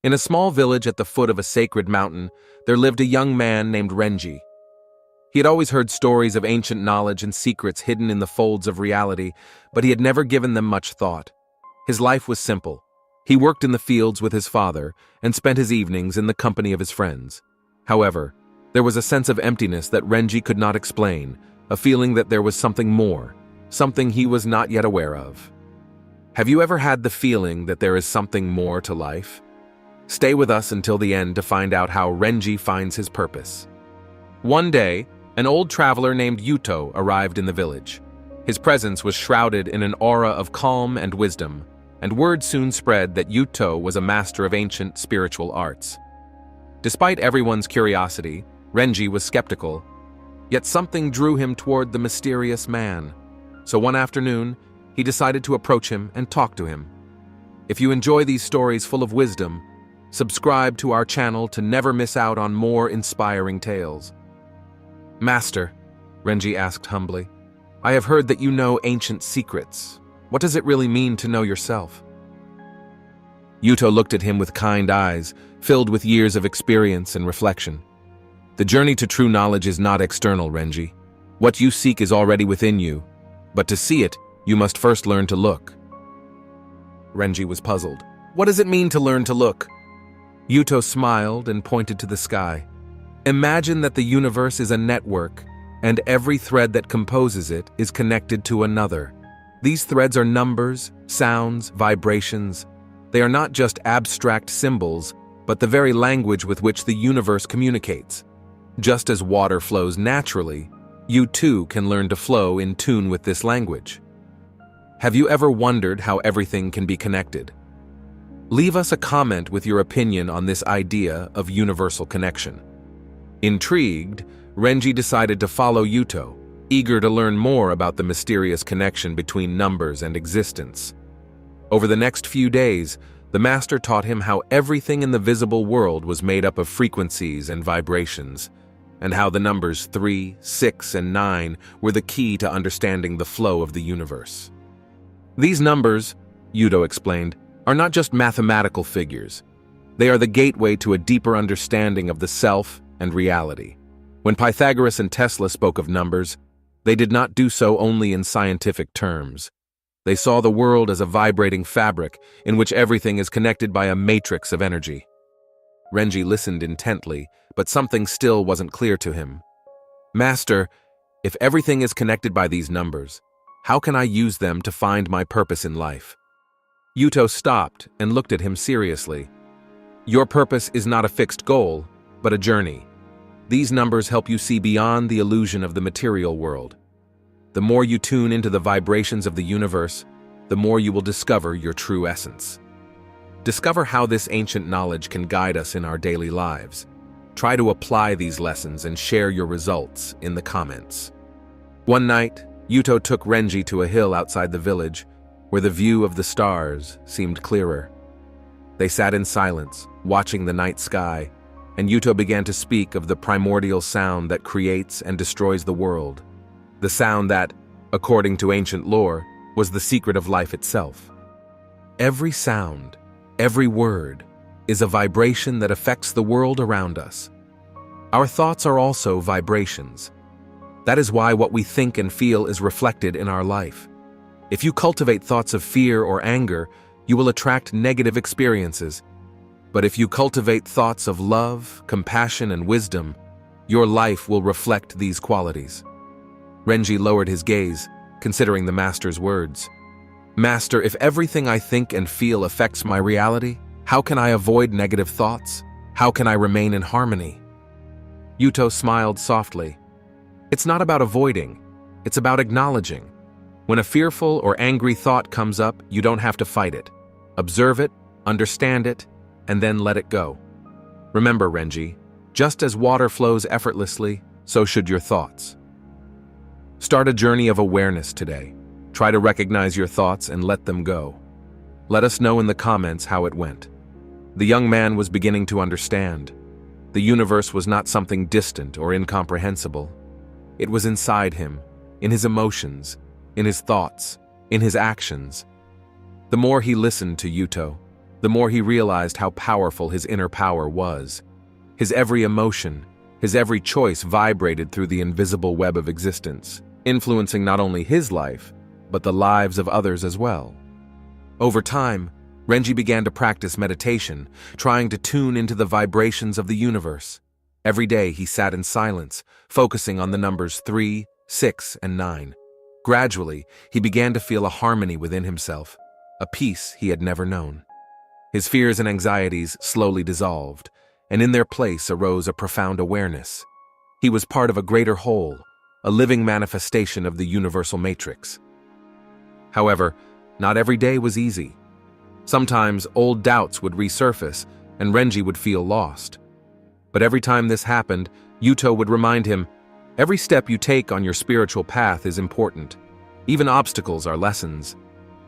In a small village at the foot of a sacred mountain, there lived a young man named Renji. He had always heard stories of ancient knowledge and secrets hidden in the folds of reality, but he had never given them much thought. His life was simple. He worked in the fields with his father and spent his evenings in the company of his friends. However, there was a sense of emptiness that Renji could not explain, a feeling that there was something more, something he was not yet aware of. Have you ever had the feeling that there is something more to life? Stay with us until the end to find out how Renji finds his purpose. One day, an old traveler named Yuto arrived in the village. His presence was shrouded in an aura of calm and wisdom, and word soon spread that Yuto was a master of ancient spiritual arts. Despite everyone's curiosity, Renji was skeptical, yet something drew him toward the mysterious man. So one afternoon, he decided to approach him and talk to him. If you enjoy these stories full of wisdom, subscribe to our channel to never miss out on more inspiring tales. Master, Renji asked humbly, I have heard that you know ancient secrets. What does it really mean to know yourself? Yuto looked at him with kind eyes, filled with years of experience and reflection. The journey to true knowledge is not external, Renji. What you seek is already within you, but to see it, you must first learn to look. Renji was puzzled. What does it mean to learn to look? Yuto smiled and pointed to the sky. Imagine that the universe is a network, and every thread that composes it is connected to another. These threads are numbers, sounds, vibrations. They are not just abstract symbols, but the very language with which the universe communicates. Just as water flows naturally, you too can learn to flow in tune with this language. Have you ever wondered how everything can be connected? Leave us a comment with your opinion on this idea of universal connection. Intrigued, Renji decided to follow Yuto, eager to learn more about the mysterious connection between numbers and existence. Over the next few days, the master taught him how everything in the visible world was made up of frequencies and vibrations, and how the numbers 3, 6, and 9 were the key to understanding the flow of the universe. These numbers, Yuto explained, are not just mathematical figures. They are the gateway to a deeper understanding of the self and reality. When Pythagoras and Tesla spoke of numbers, they did not do so only in scientific terms. They saw the world as a vibrating fabric in which everything is connected by a matrix of energy. Renji listened intently, but something still wasn't clear to him. Master, if everything is connected by these numbers, how can I use them to find my purpose in life? Yuto stopped and looked at him seriously. Your purpose is not a fixed goal, but a journey. These numbers help you see beyond the illusion of the material world. The more you tune into the vibrations of the universe, the more you will discover your true essence. Discover how this ancient knowledge can guide us in our daily lives. Try to apply these lessons and share your results in the comments. One night, Yuto took Renji to a hill outside the village, where the view of the stars seemed clearer. They sat in silence, watching the night sky, and Yuto began to speak of the primordial sound that creates and destroys the world. The sound that, according to ancient lore, was the secret of life itself. Every sound, every word, is a vibration that affects the world around us. Our thoughts are also vibrations. That is why what we think and feel is reflected in our life. If you cultivate thoughts of fear or anger, you will attract negative experiences. But if you cultivate thoughts of love, compassion, and wisdom, your life will reflect these qualities. Renji lowered his gaze, considering the master's words. Master, if everything I think and feel affects my reality, how can I avoid negative thoughts? How can I remain in harmony? Yuto smiled softly. It's not about avoiding, it's about acknowledging. When a fearful or angry thought comes up, you don't have to fight it. Observe it, understand it, and then let it go. Remember, Renji, just as water flows effortlessly, so should your thoughts. Start a journey of awareness today. Try to recognize your thoughts and let them go. Let us know in the comments how it went. The young man was beginning to understand. The universe was not something distant or incomprehensible. It was inside him, in his emotions, in his thoughts, in his actions. The more he listened to Yuto, the more he realized how powerful his inner power was. His every emotion, his every choice vibrated through the invisible web of existence, influencing not only his life, but the lives of others as well. Over time, Renji began to practice meditation, trying to tune into the vibrations of the universe. Every day he sat in silence, focusing on the numbers 3, 6, and 9. Gradually, he began to feel a harmony within himself, a peace he had never known. His fears and anxieties slowly dissolved, and in their place arose a profound awareness. He was part of a greater whole, a living manifestation of the universal matrix. However, not every day was easy. Sometimes old doubts would resurface, and Renji would feel lost. But every time this happened, Yuto would remind him, every step you take on your spiritual path is important. Even obstacles are lessons.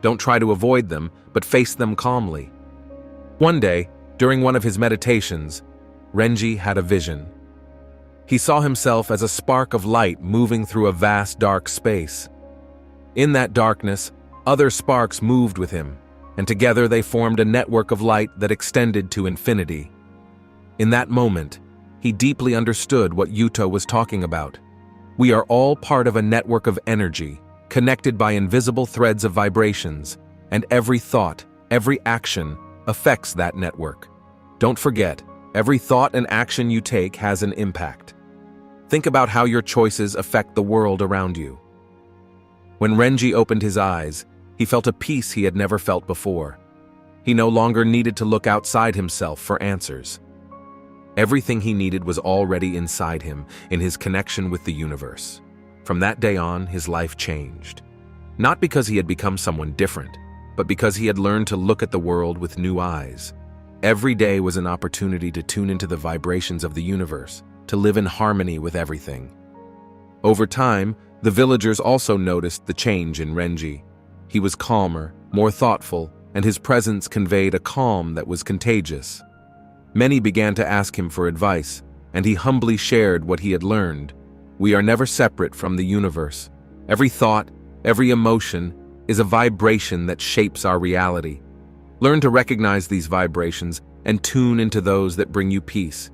Don't try to avoid them, but face them calmly. One day, during one of his meditations, Renji had a vision. He saw himself as a spark of light moving through a vast dark space. In that darkness, other sparks moved with him, and together they formed a network of light that extended to infinity. In that moment, he deeply understood what Yuto was talking about. We are all part of a network of energy, connected by invisible threads of vibrations, and every thought, every action, affects that network. Don't forget, every thought and action you take has an impact. Think about how your choices affect the world around you. When Renji opened his eyes, he felt a peace he had never felt before. He no longer needed to look outside himself for answers. Everything he needed was already inside him, in his connection with the universe. From that day on, his life changed. Not because he had become someone different, but because he had learned to look at the world with new eyes. Every day was an opportunity to tune into the vibrations of the universe, to live in harmony with everything. Over time, the villagers also noticed the change in Renji. He was calmer, more thoughtful, and his presence conveyed a calm that was contagious. Many began to ask him for advice, and he humbly shared what he had learned. We are never separate from the universe. Every thought, every emotion, is a vibration that shapes our reality. Learn to recognize these vibrations and tune into those that bring you peace.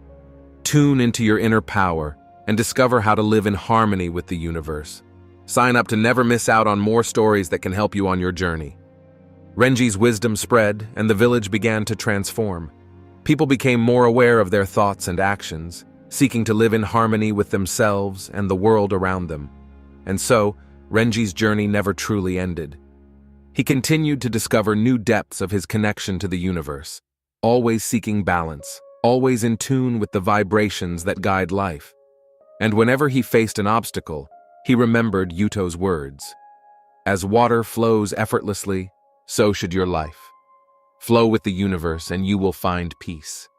Tune into your inner power and discover how to live in harmony with the universe. Sign up to never miss out on more stories that can help you on your journey. Renji's wisdom spread, and the village began to transform. People became more aware of their thoughts and actions, seeking to live in harmony with themselves and the world around them. And so, Renji's journey never truly ended. He continued to discover new depths of his connection to the universe, always seeking balance, always in tune with the vibrations that guide life. And whenever he faced an obstacle, he remembered Yuto's words. As water flows effortlessly, so should your life. Flow with the universe and you will find peace.